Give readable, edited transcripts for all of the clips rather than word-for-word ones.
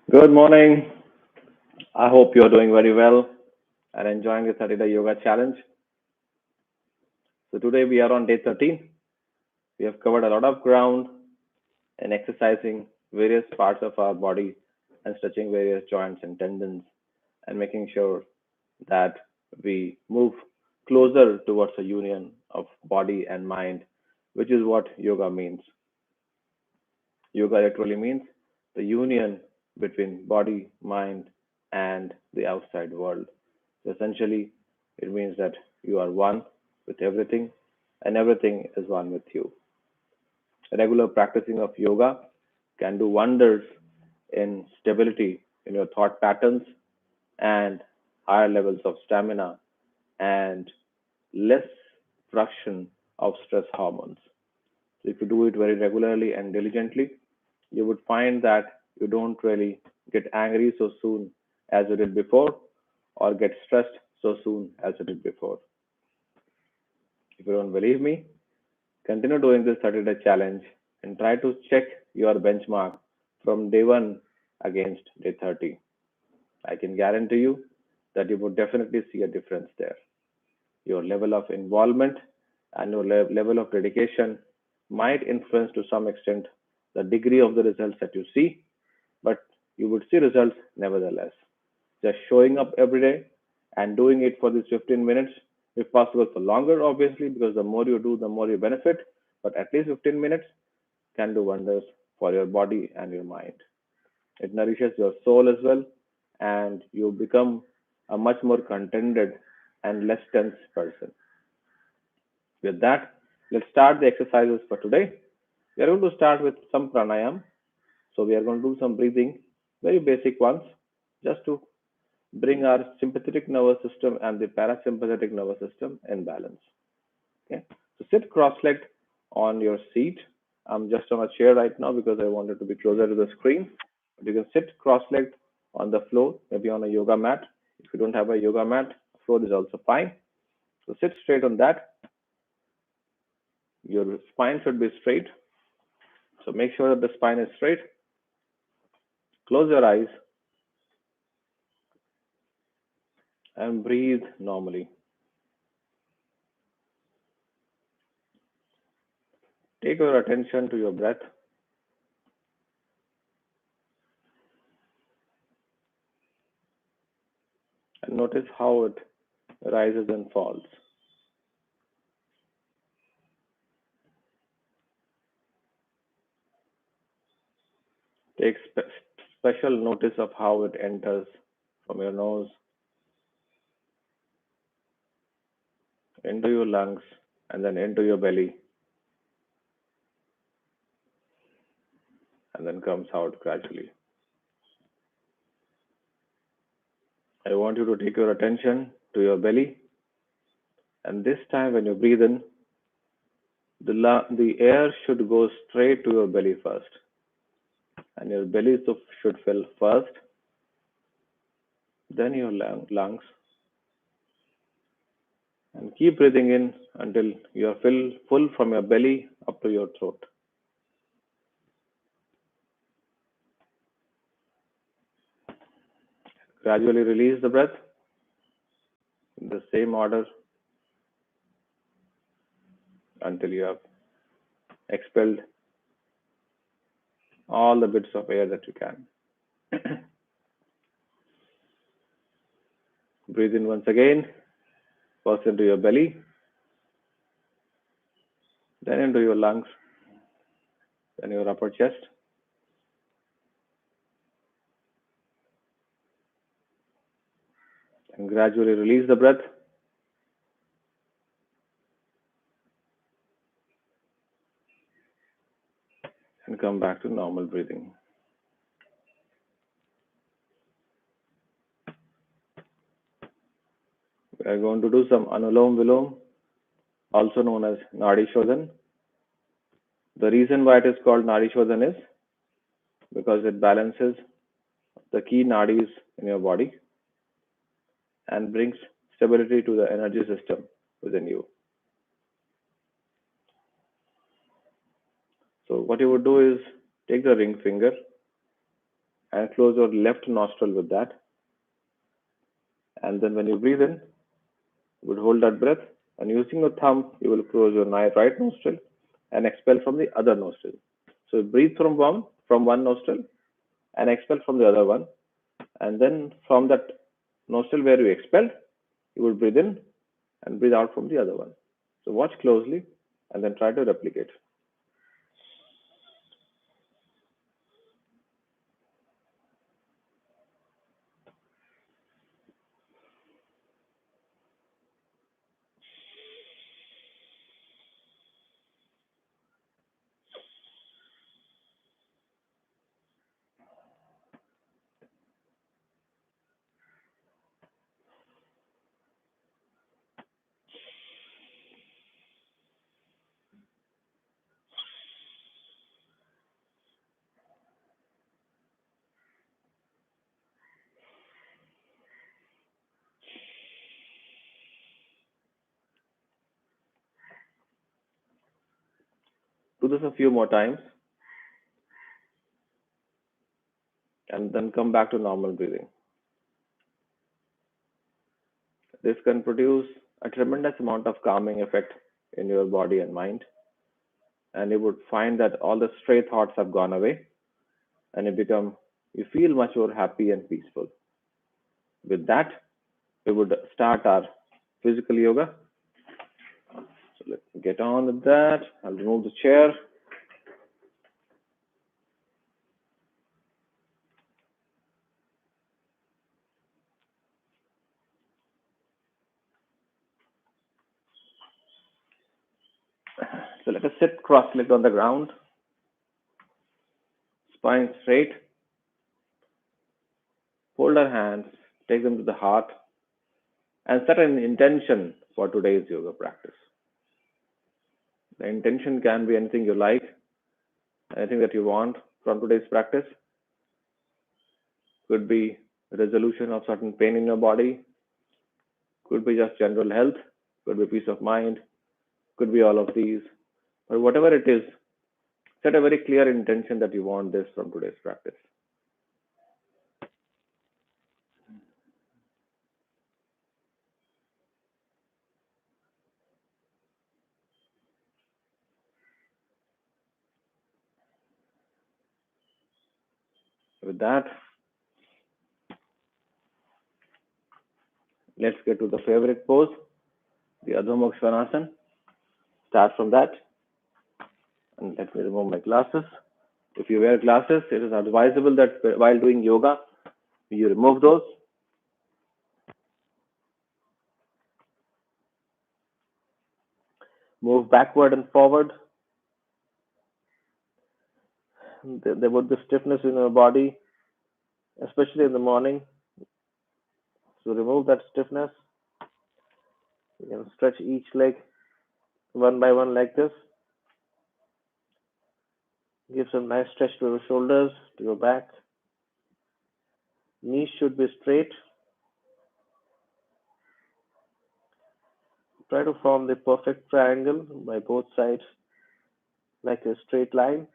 Good morning. I hope you're doing very well and enjoying the 30-day yoga challenge. So today we are on day 13. We have covered a lot of ground in exercising various parts of our body and stretching various joints and tendons and making sure that we move closer towards a union of body and mind, which is what yoga means. Yoga literally means the union between body, mind, and the outside world. So essentially, it means that you are one with everything, and everything is one with you. Regular practicing of yoga can do wonders in stability in your thought patterns and higher levels of stamina and less production of stress hormones. So if you do it very regularly and diligently, you would find that you don't really get angry so soon as you did before or get stressed so soon as you did before. If you don't believe me, continue doing this 30-day challenge and try to check your benchmark from day 1 against day 30. I can guarantee you that you would definitely see a difference there. Your level of involvement and your level of dedication might influence to some extent the degree of the results that you see, but you would see results nevertheless. Just showing up every day and doing it for these 15 minutes, if possible for longer, obviously, because the more you do, the more you benefit. But at least 15 minutes can do wonders for your body and your mind. It nourishes your soul as well, and you become a much more contented and less tense person. With that, let's start the exercises for today. We are going to start with some pranayam. So we are going to do some breathing, very basic ones, just to bring our sympathetic nervous system and the parasympathetic nervous system in balance. Okay. So sit cross-legged on your seat. I'm just on a chair right now because I wanted to be closer to the screen. But you can sit cross-legged on the floor, maybe on a yoga mat. If you don't have a yoga mat, floor is also fine. So sit straight on that. Your spine should be straight. So make sure that the spine is straight. Close your eyes and breathe normally. Take your attention to your breath and notice how it rises and falls. Take special notice of how it enters from your nose into your lungs and then into your belly and then comes out gradually. I want you to take your attention to your belly, and this time when you breathe in, the air should go straight to your belly first, and your belly should fill first, then your lungs, and keep breathing in until you are full from your belly up to your throat. Gradually release the breath in the same order until you have expelled all the bits of air that you can. Breathe in once again, first into your belly, then into your lungs, then your upper chest. And gradually release the breath and come back to normal breathing. We are going to do some Anulom Vilom, also known as Nadi Shodhan. The reason why it is called Nadi Shodhan is because it balances the key nadis in your body and brings stability to the energy system within you. So what you would do is take the ring finger and close your left nostril with that. And then when you breathe in, you would hold that breath, and using your thumb, you will close your right nostril and expel from the other nostril. So breathe from one nostril and expel from the other one. And then from that nostril where you expelled, you will breathe in and breathe out from the other one. So watch closely and then try to replicate. Do this a few more times and then come back to normal breathing. This can produce a tremendous amount of calming effect in your body and mind, and you would find that all the stray thoughts have gone away, and you feel much more happy and peaceful. With that, we would start our physical yoga. So let's get on with that. I'll remove the chair. So let us sit cross-legged on the ground, spine straight. Fold our hands, take them to the heart, and set an intention for today's yoga practice. The intention can be anything you like, anything that you want from today's practice. Could be resolution of certain pain in your body, could be just general health, could be peace of mind, could be all of these. But whatever it is, set a very clear intention that you want this from today's practice. With that, let's get to the favorite pose, the Adho Mukha Svanasana. Start from that. And let me remove my glasses. If you wear glasses, it is advisable that while doing yoga, you remove those. Move backward and forward. There would be stiffness in your body, especially in the morning. So remove that stiffness. You can stretch each leg one by one like this. Give some nice stretch to your shoulders, to your back. Knees should be straight. Try to form the perfect triangle by both sides, like a straight line.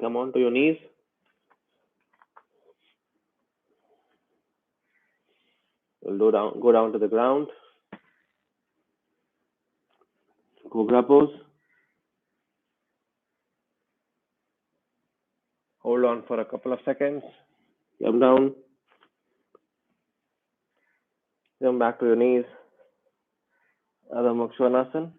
Come on to your knees. Go down to the ground. Cobra pose. Hold on for a couple of seconds. Come down. Come back to your knees. Adho Mukha Svanasana.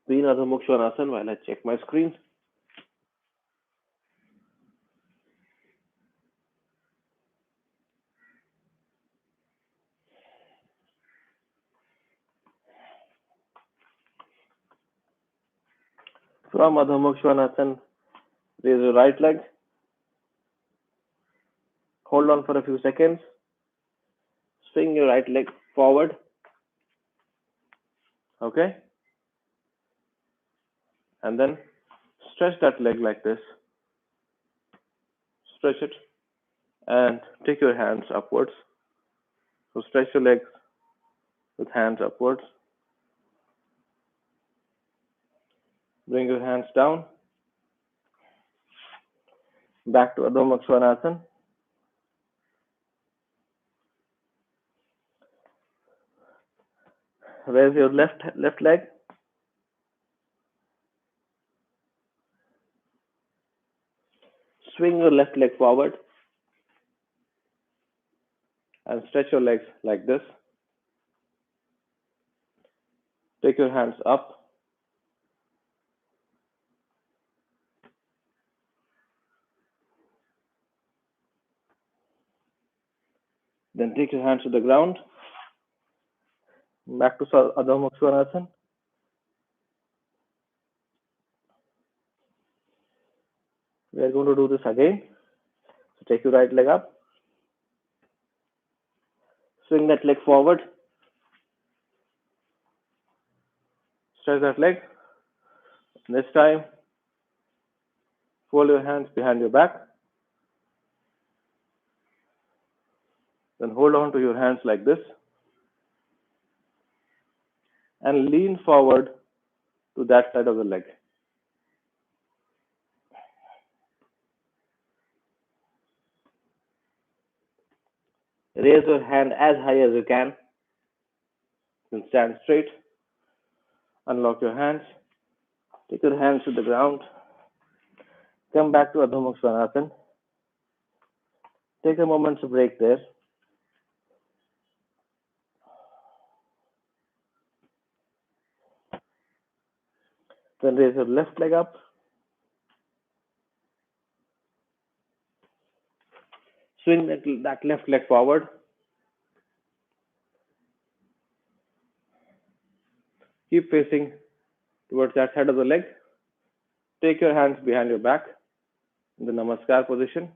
Be in Adho Mukha Svanasana while I check my screen. From Adho Mukha Svanasana, raise your right leg. Hold on for a few seconds. Swing your right leg forward. Okay? And then stretch that leg like this. Stretch it And take your hands upwards. So stretch your legs with hands upwards. Bring your hands down. Back to Adho Mukha Svanasana. Raise your left leg. Swing your left leg forward and stretch your legs like this. Take your hands up. Then take your hands to the ground. Back to Adho Mukha Svanasana. We are going to do this again. So take your right leg up. Swing that leg forward. Stretch that leg. This time, fold your hands behind your back. Then hold on to your hands like this. And lean forward to that side of the leg. Raise your hand as high as you can. Then stand straight. Unlock your hands. Take your hands to the ground. Come back to Adho Mukha Svanasana. Take a moment's break there. Then raise your left leg up. Swing that left leg forward. Keep facing towards that side of the leg. Take your hands behind your back in the Namaskar position.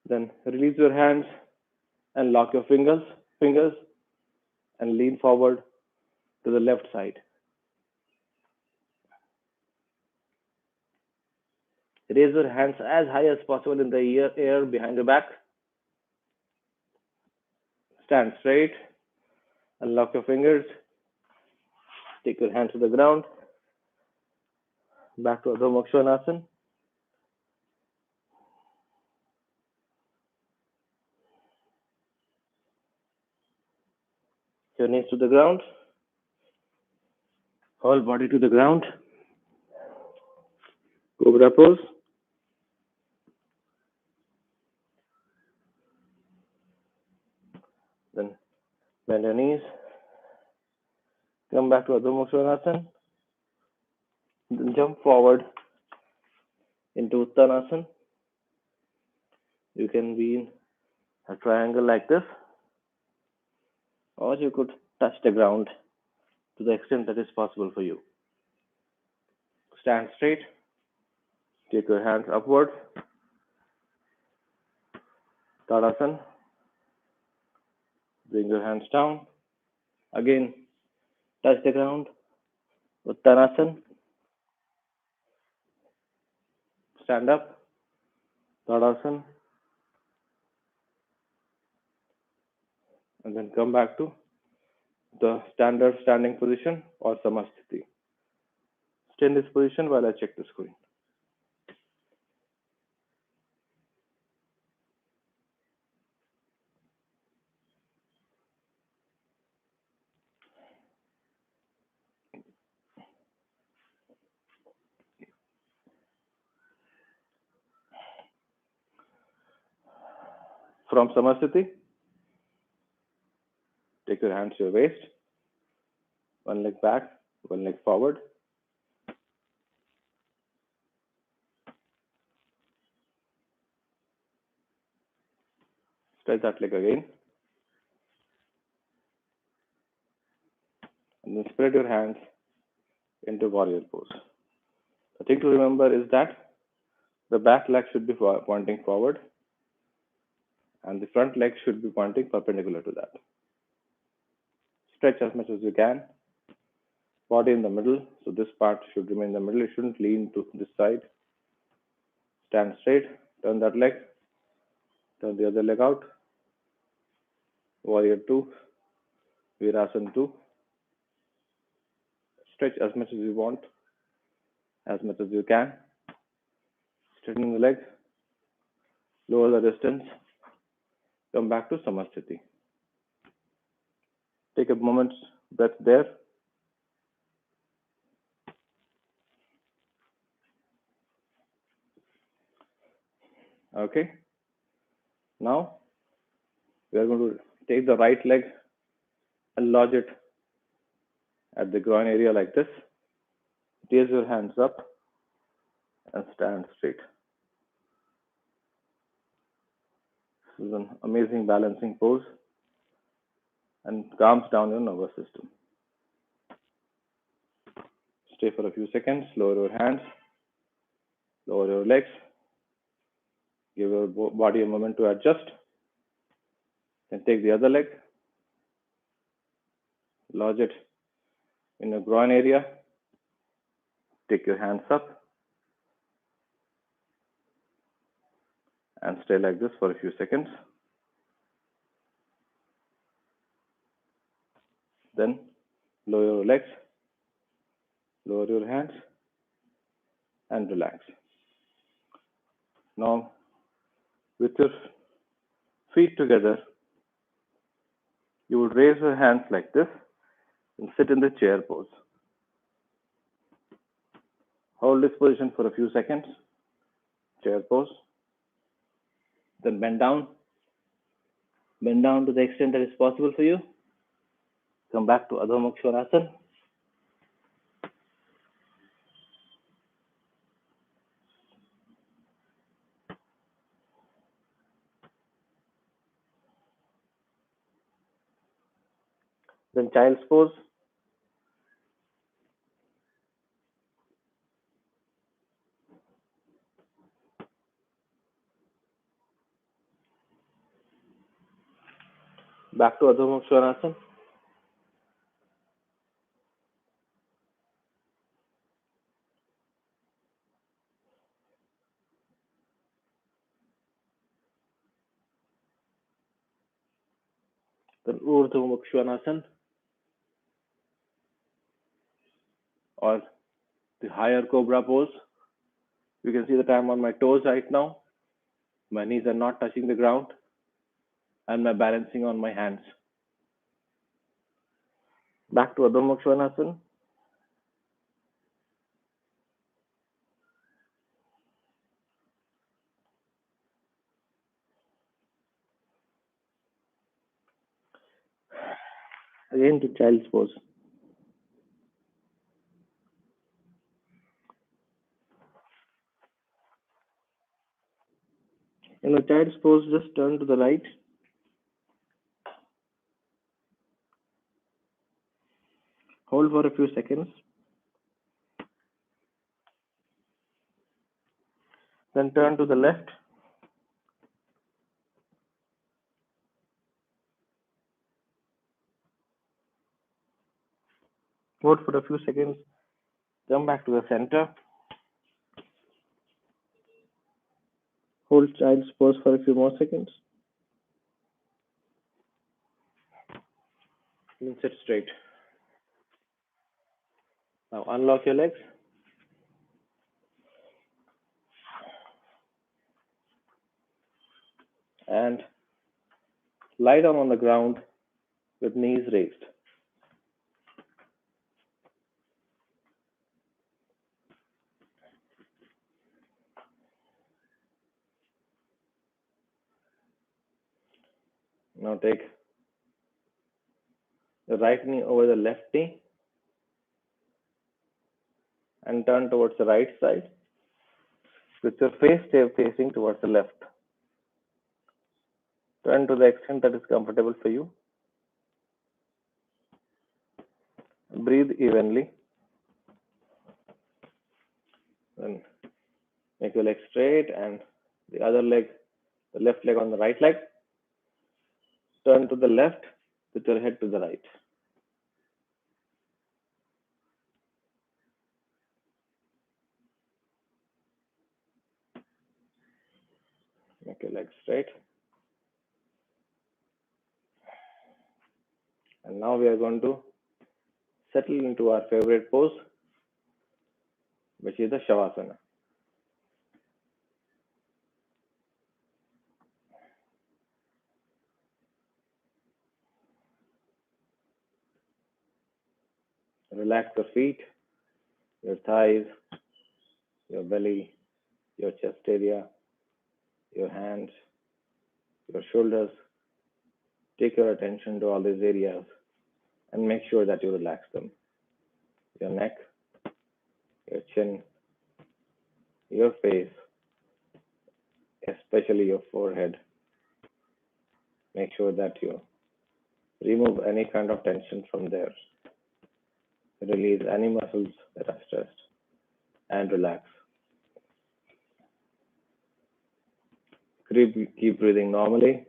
Then release your hands and lock your fingers and lean forward to the left side. Raise your hands as high as possible in the air behind your back. Stand straight. Unlock your fingers. Take your hands to the ground. Back to Adho Mukha Svanasana. Your knees to the ground. Whole body to the ground. Cobra pose. Then bend your knees. Come back to Adho Mukha Svanasana. Then jump forward into Uttanasana. You can be in a triangle like this, or you could touch the ground to the extent that is possible for you. Stand straight. Take your hands upwards. Tadasana. Bring your hands down. Again, touch the ground. Uttanasana. Stand up. Tadasana. And then come back to the standard standing position or Samasthiti. Stay in this position while I check the screen. From Samasthiti, take your hands to your waist. One leg back, one leg forward. Stretch that leg again. And then spread your hands into warrior pose. The thing to remember is that the back leg should be pointing forward and the front leg should be pointing perpendicular to that. Stretch as much as you can. Body in the middle, so this part should remain in the middle. It shouldn't lean to this side. Stand straight, turn that leg, turn the other leg out. Warrior 2, Virasana 2. Stretch as much as you want, as much as you can. Straighten the leg, lower the distance, come back to Samasthiti. Take a moment's breath there. Okay. Now we are going to take the right leg and lodge it at the groin area like this. Raise your hands up and stand straight. This is an amazing balancing pose and calms down your nervous system. Stay for a few seconds, lower your hands, lower your legs, give your body a moment to adjust. Then take the other leg, lodge it in your groin area, take your hands up, and stay like this for a few seconds. Then lower your legs, lower your hands, and relax. Now, with your feet together, you would raise your hands like this and sit in the chair pose. Hold this position for a few seconds, chair pose. Then bend down to the extent that is possible for you. Come back to Adho Mukha Svanasana. Then child's pose. Back to Adho Mukha Svanasana. Then Urdhva Mukha Svanasana, or the higher cobra pose. You can see that I'm on my toes right now. My knees are not touching the ground, and I'm balancing on my hands. Back to Adho Mukha Svanasana. Again to child's pose. In a child's pose, just turn to the right. Hold for a few seconds. Then turn to the left. Hold for a few seconds. Come back to the center. Hold child's pose for a few more seconds. Then sit straight. Now unlock your legs. And lie down on the ground with knees raised. Now take the right knee over the left knee and turn towards the right side with your face facing towards the left. Turn to the extent that is comfortable for you. Breathe evenly. Then make your leg straight and the other leg, the left leg on the right leg. Turn to the left with your head to the right. Make your legs straight. And now we are going to settle into our favorite pose, which is the Shavasana. Relax your feet, your thighs, your belly, your chest area, your hands, your shoulders. Take your attention to all these areas and make sure that you relax them. Your neck, your chin, your face, especially your forehead. Make sure that you remove any kind of tension from there. Release any muscles that are stressed and relax. Keep breathing normally.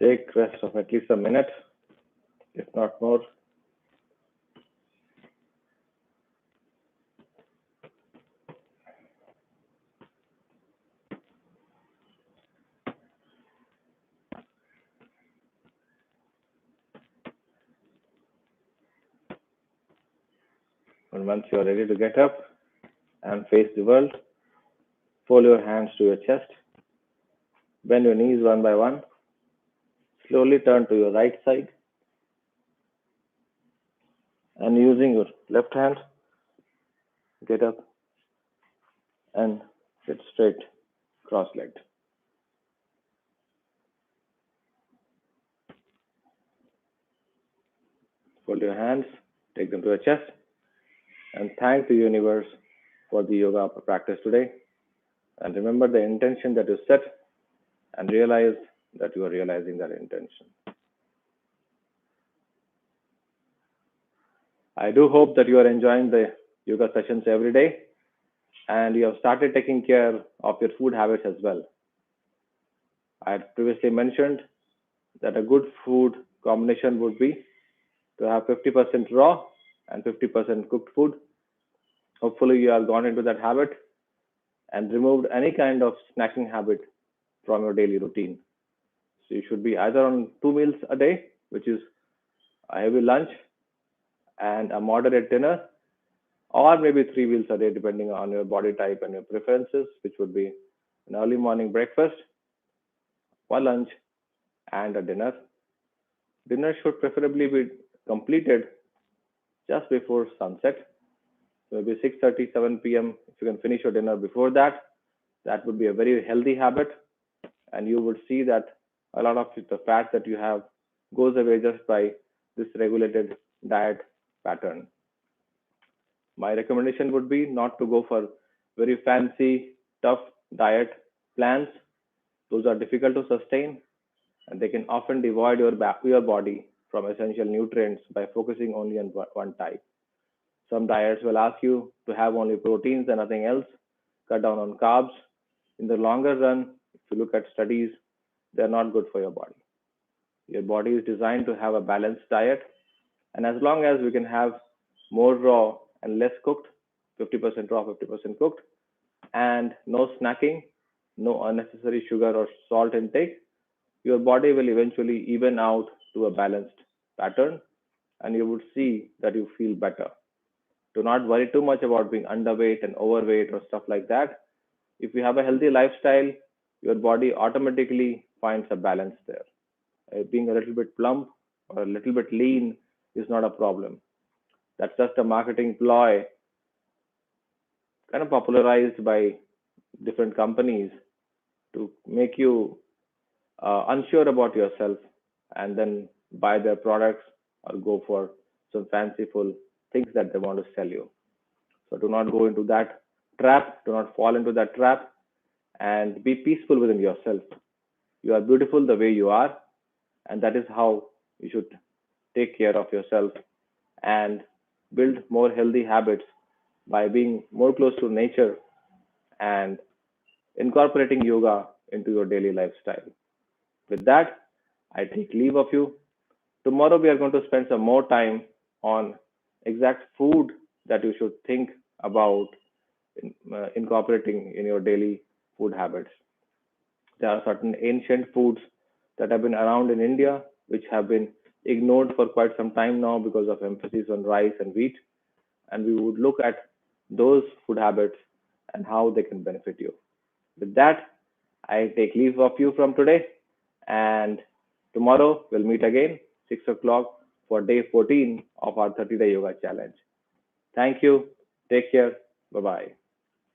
Take rest of at least a minute, if not more. And once you are ready to get up and face the world, fold your hands to your chest, bend your knees one by one, slowly turn to your right side, and using your left hand, get up and sit straight, cross-legged. Fold your hands, take them to your chest, and thank the universe for the yoga practice today. And remember the intention that you set and realize that you are realizing that intention. I do hope that you are enjoying the yoga sessions every day and you have started taking care of your food habits as well. I had previously mentioned that a good food combination would be to have 50% raw and 50% cooked food. Hopefully, you have gone into that habit and removed any kind of snacking habit from your daily routine. So, you should be either on 2 meals a day, which is a heavy lunch and a moderate dinner, or maybe 3 meals a day, depending on your body type and your preferences, which would be an early morning breakfast, one lunch, and a dinner. Dinner should preferably be completed just before sunset, maybe 6:30, 7 p.m. If you can finish your dinner before that, that would be a very healthy habit, and you would see that a lot of the fat that you have goes away just by this regulated diet pattern. My recommendation would be not to go for very fancy, tough diet plans. Those are difficult to sustain and they can often devoid your body from essential nutrients by focusing only on one type. Some diets will ask you to have only proteins and nothing else, cut down on carbs. In the longer run, if you look at studies, they're not good for your body. Your body is designed to have a balanced diet, and as long as we can have more raw and less cooked, 50% raw, 50% cooked, and no snacking, no unnecessary sugar or salt intake, your body will eventually even out to a balanced pattern and you would see that you feel better. Do not worry too much about being underweight and overweight or stuff like that. If you have a healthy lifestyle, your body automatically finds a balance there. Being a little bit plump or a little bit lean is not a problem. That's just a marketing ploy, kind of popularized by different companies to make you unsure about yourself and then buy their products or go for some fanciful things that they want to sell you. So do not go into that trap. Do not fall into that trap. and be peaceful within yourself. You are beautiful the way you are, and that is how you should take care of yourself and build more healthy habits by being more close to nature and incorporating yoga into your daily lifestyle. With that, I take leave of you. Tomorrow, we are going to spend some more time on exact food that you should think about incorporating in your daily food habits. There are certain ancient foods that have been around in India which have been ignored for quite some time now because of emphasis on rice and wheat. And we would look at those food habits and how they can benefit you. With that, I take leave of you from today. And tomorrow we'll meet again, 6 o'clock, for day 14 of our 30-day yoga challenge. Thank you. Take care. Bye bye.